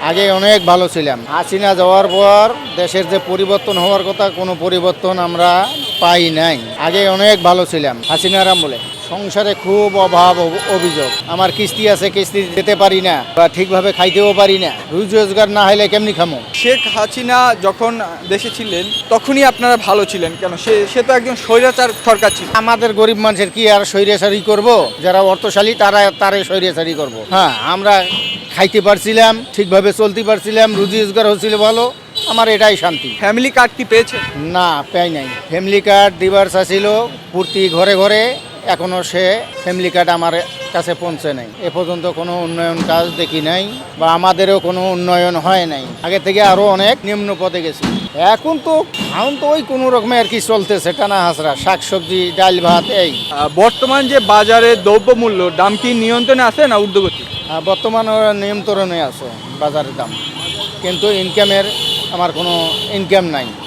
আগে অনেক ভালো ছিলাম। হাসিনা যাওয়ার পর দেশের যে পরিবর্তন হওয়ার কথা, কোনো পরিবর্তন আমরা পাই নাই। আগে অনেক ভালো ছিলাম হাসিনার আমলে। সংসারে খুব অভাব অভিযোগ। আমার কিস্তি আছে, কিস্তি দিতে পারি না বা ঠিকভাবে খাইতেও পারি না। রুজি রোজগার না হলে কেমনি খামো? শেখ হাসিনা যখন দেশে ছিলেন তখনই আপনারা ভালো ছিলেন কেন? সে তো একজন স্বৈরাচার সরকার ছিল। আমাদের গরিব মানুষের কি আর স্বৈরাচারী করব? যারা অর্থশালী তারে স্বৈরাচারী করব। হ্যাঁ, আমরা খাইতে পারছিলাম, ঠিকভাবে চলতে পারছিলাম, রুজি রোজগার হচ্ছিল ভালো। আমার এটাই শান্তি। ফ্যামিলি কার্ড কি পেয়েছেন? না, পাই নাই। ফ্যামিলি কার্ড দিবার চাইছিল প্রতি ঘরে ঘরে, এখনো সে ফ্যামিলি কার্ড আমার কাছে পৌঁছে নাই। এ পর্যন্ত কোনো উন্নয়ন কাজ দেখি নাই বা আমাদেরও কোনো উন্নয়ন হয় নাই। আগে থেকে আরো অনেক নিম্ন পদে গেছি। এখন তো ওই কোনো রকমে আর কি চলতেছে, টানা হাসরা, শাকসবজি, ডাল ভাত এই। বর্তমান যে বাজারে দ্রব্যমূল্য দাম কি নিয়ন্ত্রণে আছে না ঊর্ধ্বগতি? বর্তমান ওরা নিয়ন্ত্রণে আছে বাজারের দাম, কিন্তু ইনকামের আমার কোনো ইনকাম নাই।